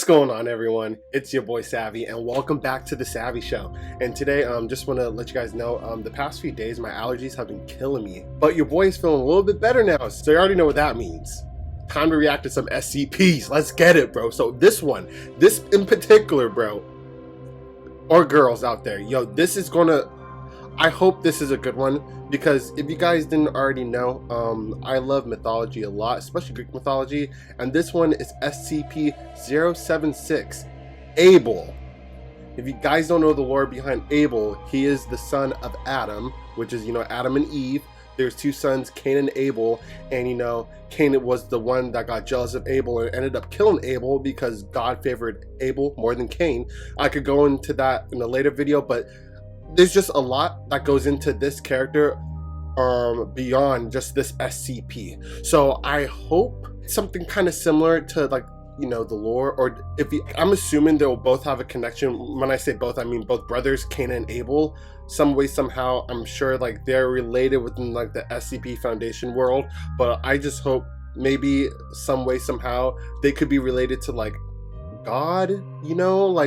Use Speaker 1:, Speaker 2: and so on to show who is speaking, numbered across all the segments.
Speaker 1: What's going on, everyone? It's your boy Savvy, and welcome back to the Savvy Show. And today, just want to let you guys know, the past few days my allergies have been killing me, but your boy is feeling a little bit better now, so you already know what that means. Time to react to some SCPs. Let's get it, bro. So this in particular, bro, or girls out there, yo, this is gonna, I hope this is a good one, because if you guys didn't already know, I love mythology a lot, especially Greek mythology, and this one is SCP-076, ABEL. If you guys don't know the lore behind ABEL, he is the son of Adam, which is, Adam and Eve. There's two sons, Cain and Abel, and Cain was the one that got jealous of Abel and ended up killing Abel because God favored Abel more than Cain. I could go into that in a later video, but there's just a lot that goes into this character beyond just this SCP. So I hope something kind of similar to the lore, or I'm assuming they'll both have a connection. When I say both, I mean both brothers, Cain and Abel. Some way, somehow, I'm sure they're related within the SCP Foundation world, but I just hope maybe some way, somehow they could be related to God,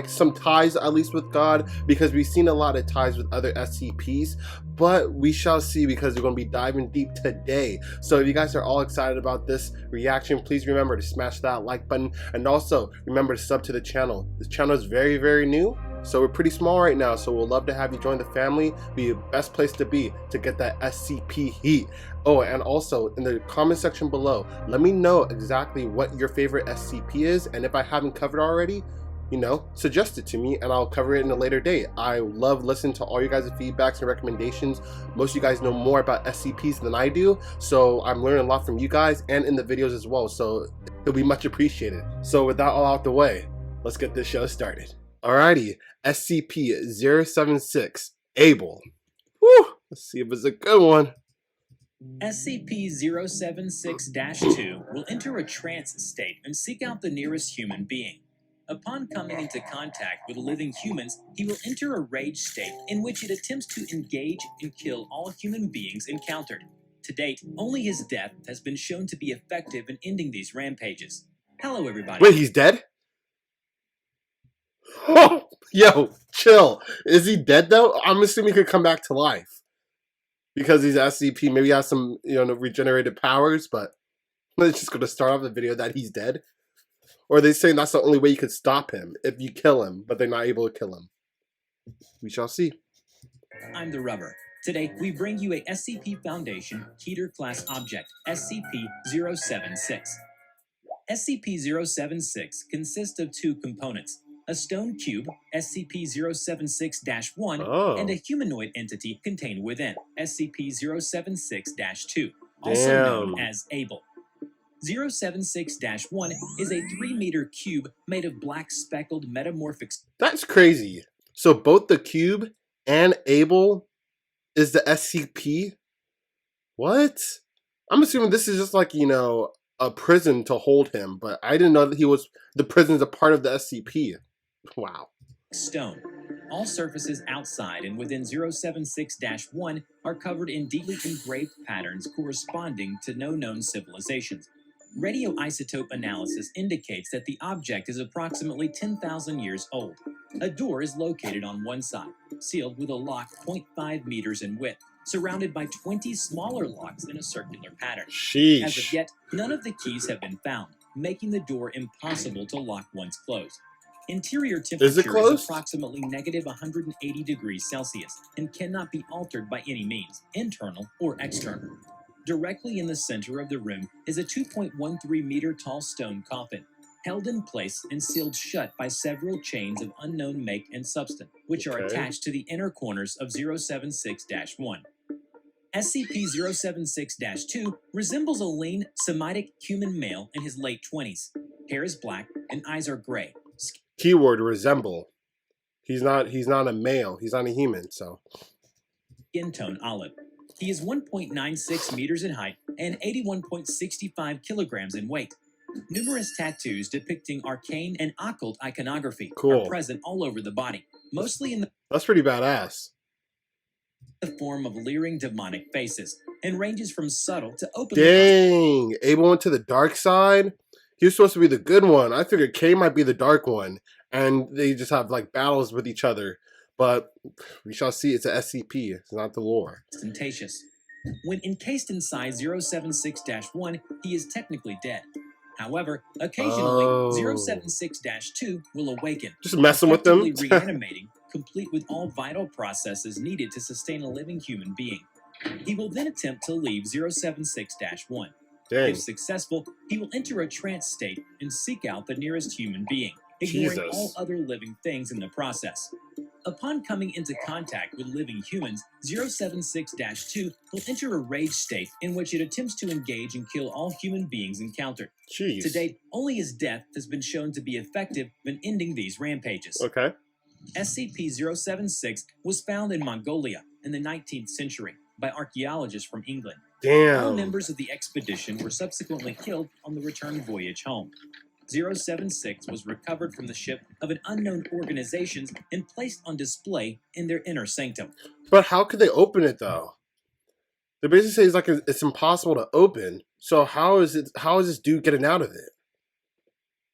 Speaker 1: some ties at least with God, because we've seen a lot of ties with other SCPs, but we shall see, because we're going to be diving deep today. So if you guys are all excited about this reaction, please remember to smash that like button, and also remember to sub to the channel. This channel is very, very new, so we're pretty small right now, so we'll love to have you join the family. Be the best place to be to get that SCP heat. Oh, and also in the comment section below, let me know exactly what your favorite SCP is, and if I haven't covered already, suggest it to me and I'll cover it in a later date. I love listening to all you guys' feedbacks and recommendations. Most of you guys know more about SCPs than I do, so I'm learning a lot from you guys and in the videos as well, so it'll be much appreciated. So with that all out the way, let's get this show started. Alrighty, SCP-076, ABEL. Whew, let's see if it's a good one.
Speaker 2: SCP-076-2 will enter a trance state and seek out the nearest human being. Upon coming into contact with living humans, he will enter a rage state in which it attempts to engage and kill all human beings encountered. To date, only his death has been shown to be effective in ending these rampages. Hello, everybody.
Speaker 1: Wait, he's dead? Oh, yo, chill. Is he dead though? I'm assuming he could come back to life because he's SCP. Maybe he has some, regenerated powers. But let's just gonna start off the video that he's dead. Or are they saying that's the only way you could stop him if you kill him, but they're not able to kill him? We shall see.
Speaker 2: I'm TheRubber. Today, we bring you a SCP Foundation Keter class object, SCP-076. SCP-076 consists of two components: a stone cube, SCP-076-1, and a humanoid entity contained within, SCP-076-2, also known as ABEL. 076-1 is a 3-meter cube made of black speckled metamorphic...
Speaker 1: That's crazy. So both the cube and ABEL is the SCP? What? I'm assuming this is just a prison to hold him, but I didn't know that the prison is a part of the SCP. Wow.
Speaker 2: Stone. All surfaces outside and within 076-1 are covered in deeply engraved patterns corresponding to no known civilizations. Radioisotope analysis indicates that the object is approximately 10,000 years old. A door is located on one side, sealed with a lock 0.5 meters in width, surrounded by 20 smaller locks in a circular pattern.
Speaker 1: Sheesh.
Speaker 2: As of yet, none of the keys have been found, making the door impossible to lock once closed. Interior temperature is approximately negative 180 degrees Celsius and cannot be altered by any means, internal or external. Directly in the center of the room is a 2.13 meter tall stone coffin, held in place and sealed shut by several chains of unknown make and substance, which are attached to the inner corners of 076-1. SCP-076-2 resembles a lean, Semitic human male in his late 20s. Hair is black and eyes are gray.
Speaker 1: Keyword resemble. He's not a male. He's not a human, so.
Speaker 2: Skin tone olive. He is 1.96 meters in height and 81.65 kilograms in weight. Numerous tattoos depicting arcane and occult iconography are present all over the body, mostly in the...
Speaker 1: That's pretty badass.
Speaker 2: ...the form of leering demonic faces, and ranges from subtle to open.
Speaker 1: Dang, Abel went to the dark side? He was supposed to be the good one. I figured K might be the dark one, and they just have like battles with each other. But we shall see. It's a SCP. It's not the lore.
Speaker 2: Ostentatious. When encased inside 076-1, he is technically dead. However, occasionally 076-2 will awaken,
Speaker 1: just messing with them,
Speaker 2: reanimating, complete with all vital processes needed to sustain a living human being. He will then attempt to leave 076-1.
Speaker 1: Dang.
Speaker 2: If successful, he will enter a trance state and seek out the nearest human being, ignoring all other living things in the process. Upon coming into contact with living humans, 076-2 will enter a rage state in which it attempts to engage and kill all human beings encountered.
Speaker 1: Jeez.
Speaker 2: To date, only his death has been shown to be effective in ending these rampages.
Speaker 1: Okay.
Speaker 2: SCP-076 was found in Mongolia in the 19th century by archaeologists from England.
Speaker 1: Damn.
Speaker 2: All members of the expedition were subsequently killed on the return voyage home. 076 was recovered from the ship of an unknown organization and placed on display in their inner sanctum.
Speaker 1: But how could they open it though? They basically say it's like it's impossible to open. So how is this dude getting out of it?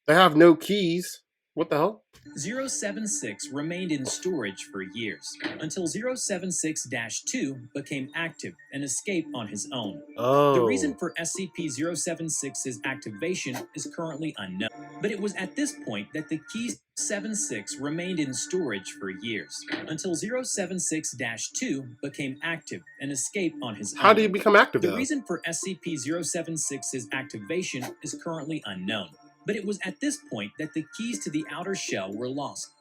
Speaker 1: They have no keys. What the hell?
Speaker 2: 076 remained in storage for years, until 076-2 became active and escaped on his own.
Speaker 1: Oh.
Speaker 2: The reason for SCP-076's activation is currently unknown, but it was at this point that the keys 76 remained in storage for years, until 076-2 became active and escaped on his own.
Speaker 1: How do you become active
Speaker 2: The
Speaker 1: though?
Speaker 2: reason for SCP-076's activation is currently unknown, but it was at this point that the keys to the outer shell were lost.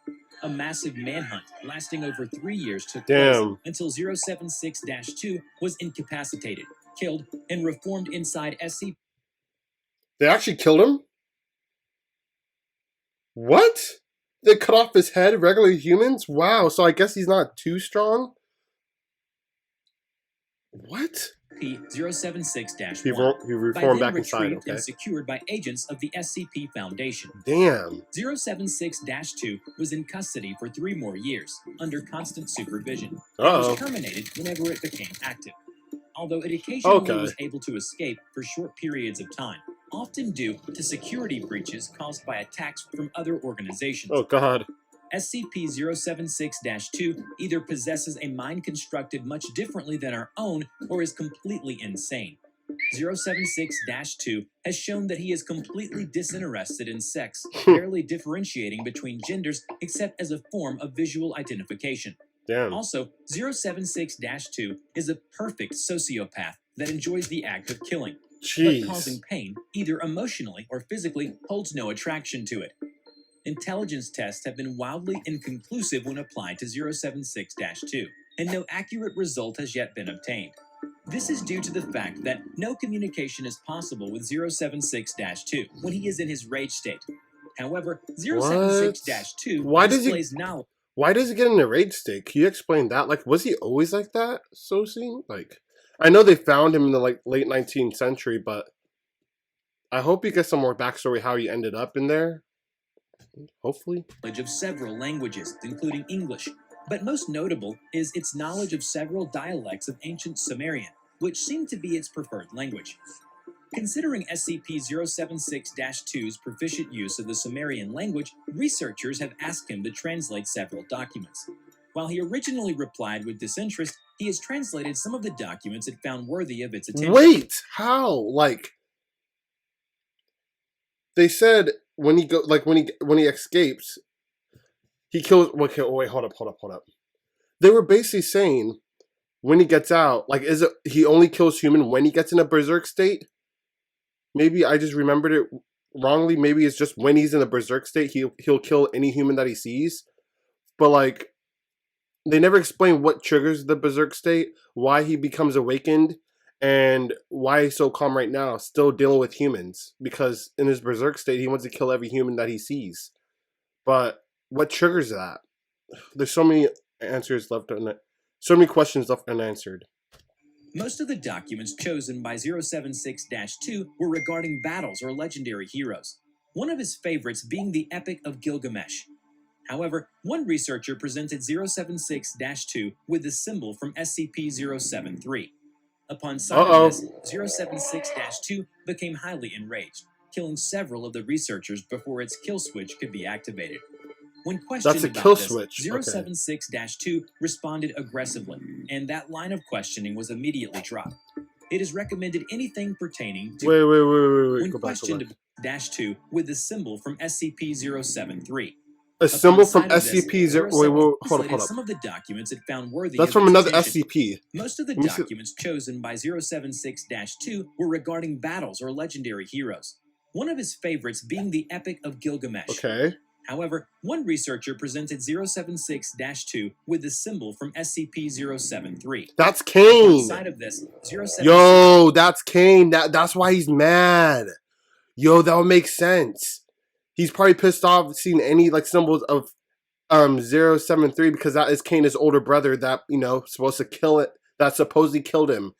Speaker 2: A massive manhunt lasting over 3 years took place until 076-2 was incapacitated, killed, and reformed inside SCP.
Speaker 1: They actually killed him? What? They cut off his head, regular humans? Wow, so I guess he's not too strong? What?
Speaker 2: SCP-076-1.
Speaker 1: He reformed back inside, okay.
Speaker 2: And secured by agents of the SCP Foundation.
Speaker 1: Damn.
Speaker 2: 076-2 was in custody for 3 more years, under constant supervision. It
Speaker 1: Uh-oh.
Speaker 2: was terminated whenever it became active. Although it occasionally was able to escape for short periods of time, often due to security breaches caused by attacks from other organizations.
Speaker 1: Oh, God.
Speaker 2: SCP-076-2 either possesses a mind constructed much differently than our own or is completely insane. 076-2 has shown that he is completely disinterested in sex, barely differentiating between genders except as a form of visual identification.
Speaker 1: Damn.
Speaker 2: Also, 076-2 is a perfect sociopath that enjoys the act of killing.
Speaker 1: Jeez.
Speaker 2: But causing pain, either emotionally or physically, holds no attraction to it. Intelligence tests have been wildly inconclusive when applied to 076-2, and no accurate result has yet been obtained. This is due to the fact that no communication is possible with 076-2 when he is in his rage state. However, 076-2 displays knowledge.
Speaker 1: Why does he get in a rage state? Can you explain that? Like, was he always like that, Sosin? Like, I know they found him in the late 19th century, but I hope you get some more backstory how he ended up in there. Hopefully.
Speaker 2: Knowledge of several languages, including English, but most notable is its knowledge of several dialects of ancient Sumerian, which seem to be its preferred language. Considering SCP-076-2's proficient use of the Sumerian language, researchers have asked him to translate several documents. While he originally replied with disinterest, he has translated some of the documents it found worthy of its attention.
Speaker 1: Wait, how? Like, they said when he escapes, he kills. Okay, wait, hold up. They were basically saying when he gets out, like, is it he only kills human when he gets in a berserk state? Maybe I just remembered it wrongly. Maybe it's just when he's in a berserk state, he'll kill any human that he sees. But like, they never explain what triggers the berserk state, why he becomes awakened, and why he's so calm right now, still dealing with humans. Because in his berserk state, he wants to kill every human that he sees. But what triggers that? There's so many answers left so many questions left unanswered.
Speaker 2: Most of the documents chosen by 076-2 were regarding battles or legendary heroes, one of his favorites being the Epic of Gilgamesh. However, one researcher presented 076-2 with the symbol from SCP-073. Upon sight of this, 076-2 became highly enraged. killing several of the researchers before its kill switch could be activated. When questioned
Speaker 1: That's a
Speaker 2: about
Speaker 1: kill
Speaker 2: this,
Speaker 1: switch. Okay.
Speaker 2: 076-2 responded aggressively, and that line of questioning was immediately dropped. It is recommended anything pertaining to
Speaker 1: Wait.
Speaker 2: when
Speaker 1: Go back.
Speaker 2: questioned -2 with the symbol from SCP-073.
Speaker 1: A
Speaker 2: Upon
Speaker 1: symbol from
Speaker 2: sight of this,
Speaker 1: SCP-0.
Speaker 2: 07
Speaker 1: Hold
Speaker 2: translated
Speaker 1: up.
Speaker 2: some of the documents it found worthy
Speaker 1: That's
Speaker 2: of
Speaker 1: from
Speaker 2: its
Speaker 1: another
Speaker 2: attention.
Speaker 1: SCP.
Speaker 2: Most of the
Speaker 1: Let me see.
Speaker 2: documents chosen by 076-2 were regarding battles or legendary heroes, one of his favorites being the Epic of Gilgamesh.
Speaker 1: Okay.
Speaker 2: However, one researcher presented 076-2 with the symbol from SCP-073.
Speaker 1: That's
Speaker 2: On
Speaker 1: Kane.
Speaker 2: sight of this, 076
Speaker 1: Yo, that's Kane. That's why he's mad. Yo, that would make sense. He's probably pissed off seeing any like symbols of 073 because that is Kane's older brother that, you know, supposed to kill it, that supposedly killed him.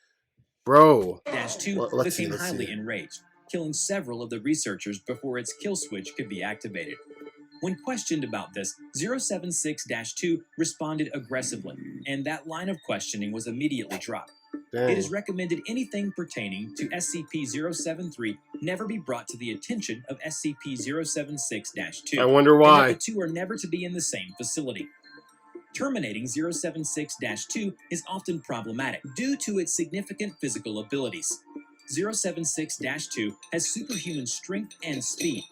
Speaker 1: Bro.
Speaker 2: -2 became highly enraged, killing several of the researchers before its kill switch could be activated. When questioned about this, 076-2 responded aggressively, and that line of questioning was immediately dropped.
Speaker 1: Dang.
Speaker 2: It is recommended anything pertaining to SCP-073 never be brought to the attention of SCP-076-2.
Speaker 1: I wonder why.
Speaker 2: And that the two are never to be in the same facility. Terminating 076-2 is often problematic due to its significant physical abilities. 076-2 has superhuman strength and speed,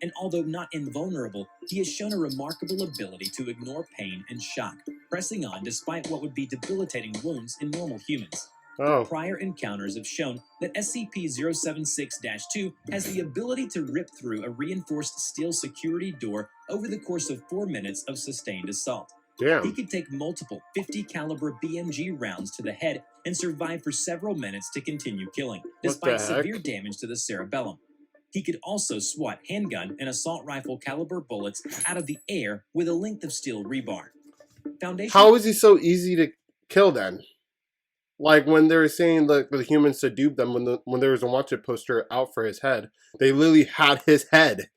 Speaker 2: and although not invulnerable, he has shown a remarkable ability to ignore pain and shock, pressing on despite what would be debilitating wounds in normal humans.
Speaker 1: Oh.
Speaker 2: Prior encounters have shown that SCP-076-2 has the ability to rip through a reinforced steel security door over the course of 4 minutes of sustained assault. He
Speaker 1: Damn.
Speaker 2: could take multiple 50 caliber BMG rounds to the head and survive for several minutes to continue killing, despite severe damage to the cerebellum. He could also swat handgun and assault rifle caliber bullets out of the air with a length of steel rebar.
Speaker 1: How is he so easy to kill then? Like when they were saying the humans to dupe them when there was a wanted poster out for his head, they literally had his head.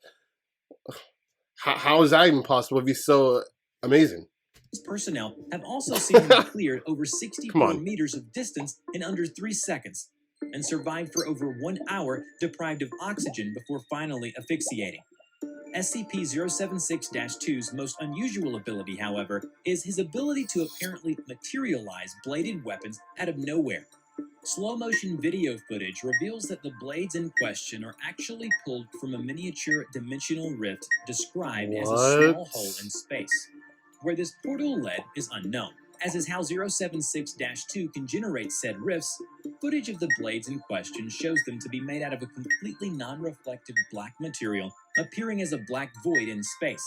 Speaker 1: How is that even possible if he's so amazing?
Speaker 2: His personnel have also seen him cleared over 64 meters of distance in under 3 seconds, and survived for over 1 hour deprived of oxygen before finally asphyxiating. SCP-076-2's most unusual ability, however, is his ability to apparently materialize bladed weapons out of nowhere. Slow-motion video footage reveals that the blades in question are actually pulled from a miniature dimensional rift described as a small hole in space. Where this portal led is unknown, as is how 076-2 can generate said rifts. Footage of the blades in question shows them to be made out of a completely non-reflective black material, appearing as a black void in space.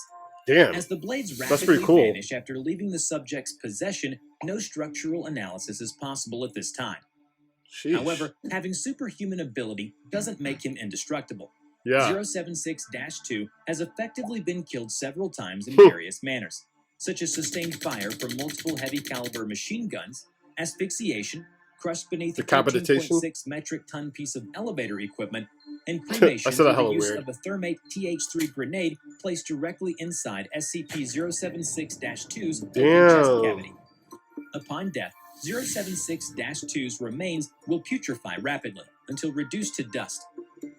Speaker 1: Damn.
Speaker 2: As the blades rapidly vanish after leaving the subject's possession, no structural analysis is possible at this time.
Speaker 1: Sheesh.
Speaker 2: However, having superhuman ability doesn't make him indestructible.
Speaker 1: Yeah.
Speaker 2: 076-2 has effectively been killed several times in various manners, such as sustained fire from multiple heavy caliber machine guns, asphyxiation, crushed beneath a 13.6 metric ton piece of elevator equipment, and cremation through the use of a thermate TH3 grenade placed directly inside SCP-076-2's chest cavity. Upon death, 076-2's remains will putrefy rapidly until reduced to dust.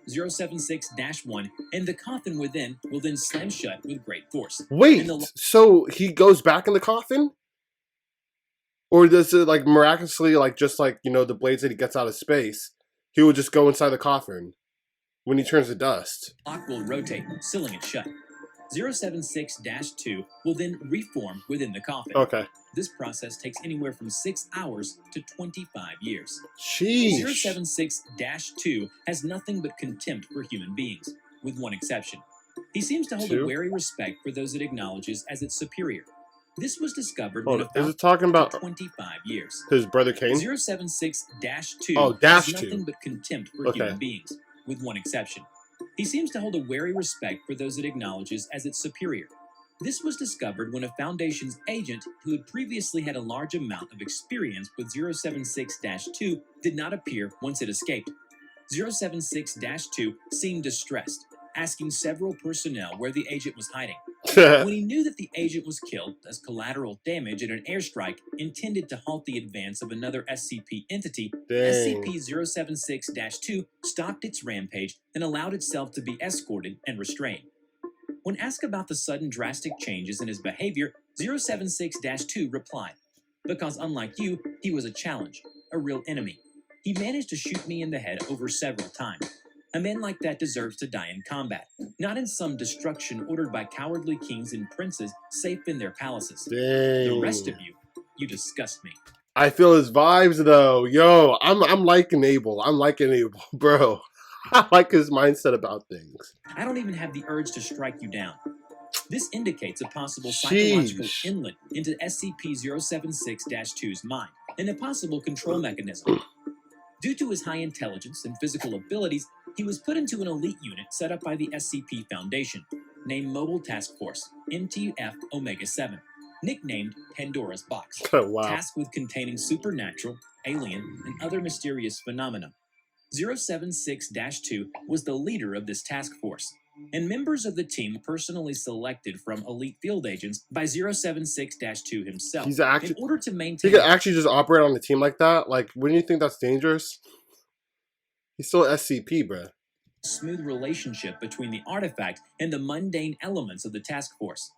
Speaker 2: 076-1 and the coffin within will then slam shut with great force.
Speaker 1: Wait, so he goes back in the coffin? Or does it like miraculously, like just like, you know, the blades that he gets out of space, he will just go inside the coffin when he turns to dust?
Speaker 2: Lock will rotate, sealing it shut. 076-2 will then reform within the coffin.
Speaker 1: Okay.
Speaker 2: This process takes anywhere from 6 hours to 25 years.
Speaker 1: Sheesh.
Speaker 2: 076-2 has nothing but contempt for human beings, with one exception. He seems to hold a wary respect for those it acknowledges as its superior. This was discovered when
Speaker 1: is it talking about
Speaker 2: 25 years.
Speaker 1: His brother Kane?
Speaker 2: 076-2 has nothing but contempt for human beings, with one exception. He seems to hold a wary respect for those it acknowledges as its superior. This was discovered when a Foundation's agent who had previously had a large amount of experience with 076-2 did not appear once it escaped. 076-2 seemed distressed, asking several personnel where the agent was hiding. When he knew that the agent was killed as collateral damage in an airstrike intended to halt the advance of another SCP entity, SCP-076-2 stopped its rampage and allowed itself to be escorted and restrained. When asked about the sudden drastic changes in his behavior, 076-2 replied, "Because unlike you, he was a challenge, a real enemy. He managed to shoot me in the head over several times. A man like that deserves to die in combat, not in some destruction ordered by cowardly kings and princes safe in their palaces.
Speaker 1: Dang.
Speaker 2: The rest of you, you disgust me."
Speaker 1: I feel his vibes though. Yo, I'm liking Abel. I'm liking Abel, bro. I like his mindset about things.
Speaker 2: "I don't even have the urge to strike you down." This indicates a possible psychological inlet into SCP-076-2's mind and a possible control mechanism. Due to his high intelligence and physical abilities, he was put into an elite unit set up by the SCP Foundation, named Mobile Task Force, MTF-Omega-7, nicknamed Pandora's Box,
Speaker 1: Oh, wow.
Speaker 2: tasked with containing supernatural, alien, and other mysterious phenomena. 076-2 was the leader of this task force, and members of the team personally selected from elite field agents by 076-2 himself in order to maintain...
Speaker 1: He could actually just operate on the team like that? Like, wouldn't you think that's dangerous? He's still SCP, bruh.
Speaker 2: Smooth relationship between the artifact and the mundane elements of the task force.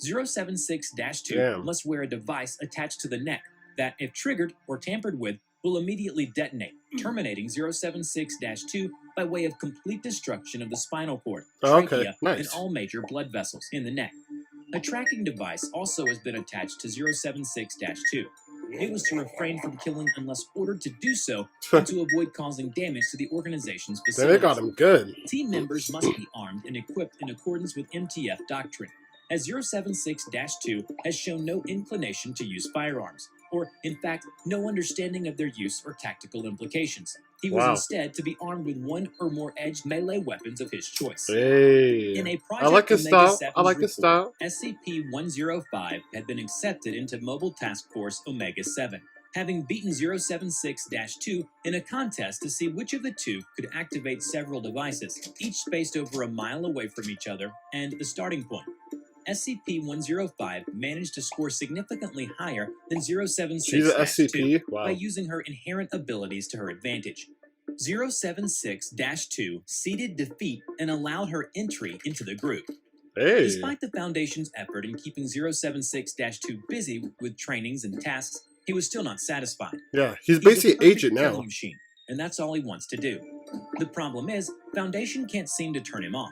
Speaker 2: 076-2 must wear a device attached to the neck that, if triggered or tampered with, will immediately detonate, terminating 076-2 by way of complete destruction of the spinal cord, trachea, and all major blood vessels in the neck. A tracking device also has been attached to 076-2. It was to refrain from killing unless ordered to do so and to avoid causing damage to the organization's facilities.
Speaker 1: They got him good.
Speaker 2: Team members must be armed and equipped in accordance with MTF doctrine, as 076-2 has shown no inclination to use firearms, or, in fact, no understanding of their use or tactical implications. He was instead to be armed with one or more edged melee weapons of his choice.
Speaker 1: Hey,
Speaker 2: in a
Speaker 1: I like his style.
Speaker 2: I like his style. SCP-105 had been accepted into Mobile Task Force Omega-7, having beaten 076-2 in a contest to see which of the two could activate several devices, each spaced over a mile away from each other, and the starting point. SCP-105 managed to score significantly higher than 076-2 by using her inherent abilities to her advantage. 076-2 ceded defeat and allowed her entry into the group. Despite the Foundation's effort in keeping 076-2 busy with trainings and tasks, he was still not satisfied.
Speaker 1: Yeah, he's basically agent now.
Speaker 2: Machine, and that's all he wants to do. The problem is, Foundation can't seem to turn him off.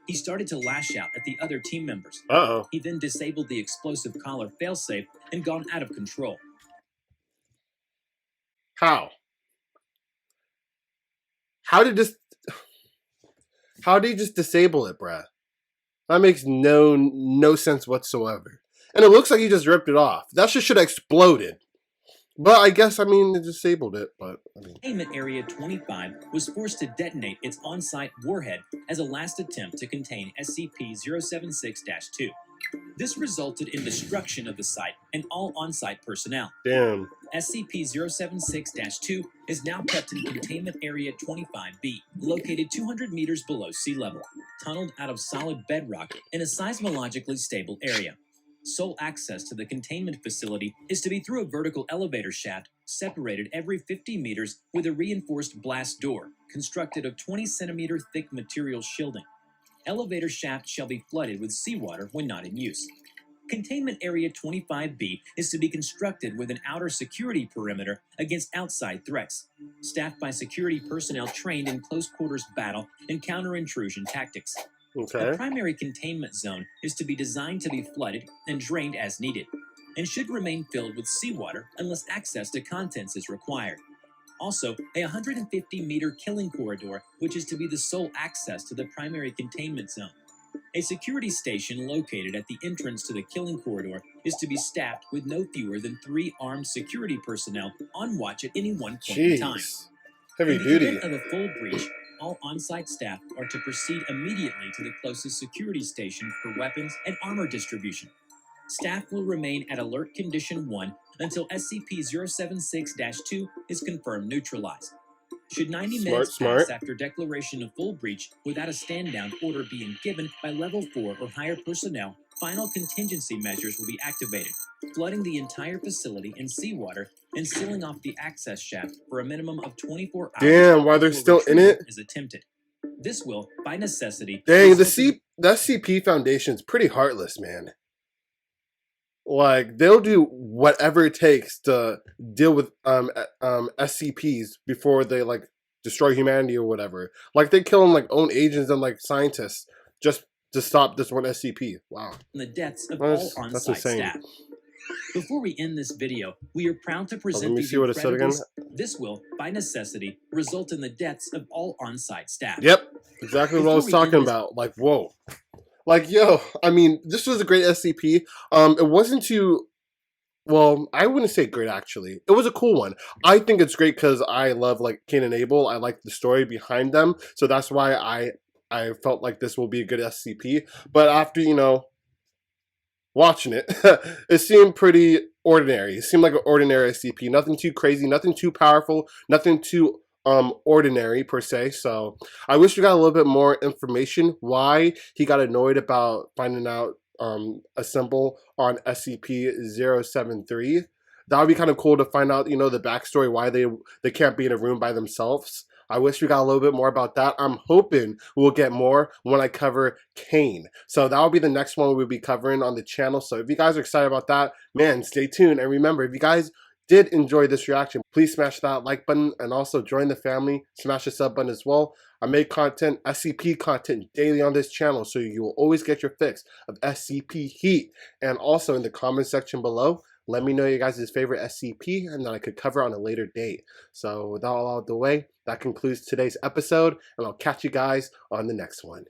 Speaker 2: He started to lash out at the other team members. He then disabled the explosive collar failsafe and gone out of control.
Speaker 1: How? How did he just disable it, bruh? That makes no sense whatsoever. And it looks like he just ripped it off. That shit should have exploded. But I guess, I mean, it disabled it, but I mean...
Speaker 2: Containment Area 25 was forced to detonate its on-site warhead as a last attempt to contain SCP-076-2. This resulted in destruction of the site and all on-site personnel.
Speaker 1: Damn.
Speaker 2: SCP-076-2 is now kept in Containment Area 25B, located 200 meters below sea level, tunneled out of solid bedrock in a seismologically stable area. Sole access to the containment facility is to be through a vertical elevator shaft separated every 50 meters with a reinforced blast door constructed of 20-centimeter thick material shielding. Elevator shaft shall be flooded with seawater when not in use. Containment Area 25B is to be constructed with an outer security perimeter against outside threats, staffed by security personnel trained in close-quarters battle and counter-intrusion tactics. The primary containment zone is to be designed to be flooded and drained as needed, and should remain filled with seawater unless access to contents is required. Also, a 150-meter killing corridor, which is to be the sole access to the primary containment zone. A security station located at the entrance to the killing corridor is to be staffed with no fewer than 3 armed security personnel on watch at any one point in time.
Speaker 1: Heavy
Speaker 2: in the
Speaker 1: duty.
Speaker 2: event of a full breach, all on-site staff are to proceed immediately to the closest security station for weapons and armor distribution. Staff will remain at Alert Condition 1 until SCP-076-2 is confirmed neutralized. Should 90 minutes pass after declaration of full breach without a stand-down order being given by level 4 or higher personnel, final contingency measures will be activated, flooding the entire facility in seawater and sealing off the access shaft for a minimum of 24 hours.
Speaker 1: Damn, while they're still in it?
Speaker 2: Is attempted. This will, by necessity...
Speaker 1: Dang, the SCP Foundation's pretty heartless, man. Like, they'll do whatever it takes to deal with SCPs before they, like, destroy humanity or whatever. Like, they kill like own agents and like scientists just to stop this one SCP. Wow.
Speaker 2: In the deaths of all on-site staff. Before we end this video, we are proud to present these incredibles. This will, by necessity, result in the deaths of all on-site staff. Yep,
Speaker 1: exactly what I was talking about. Like, whoa. Like, yo, I mean, this was a great SCP. It wasn't too, well, I wouldn't say great, actually. It was a cool one. I think it's great because I love, like, Cain and Abel. I like the story behind them. So that's why I felt like this will be a good SCP. But after, you know, watching it, it seemed pretty ordinary. It seemed like an ordinary SCP. Nothing too crazy, nothing too powerful, nothing too ordinary per se. So I wish we got a little bit more information why he got annoyed about finding out a symbol on SCP-073. That would be kind of cool to find out, you know, the backstory, why they can't be in a room by themselves. I wish we got a little bit more about that. I'm hoping we'll get more when I cover Cain. So that will be the next one we'll be covering on the channel. So if you guys are excited about that, man, stay tuned. And remember, if you guys did enjoy this reaction, please smash that like button and also join the family. Smash the sub button as well. I make content, SCP content daily on this channel, so you will always get your fix of SCP heat. And also in the comment section below, let me know your guys' favorite SCP and that I could cover on a later date. So with all out of the way, that concludes today's episode, and I'll catch you guys on the next one.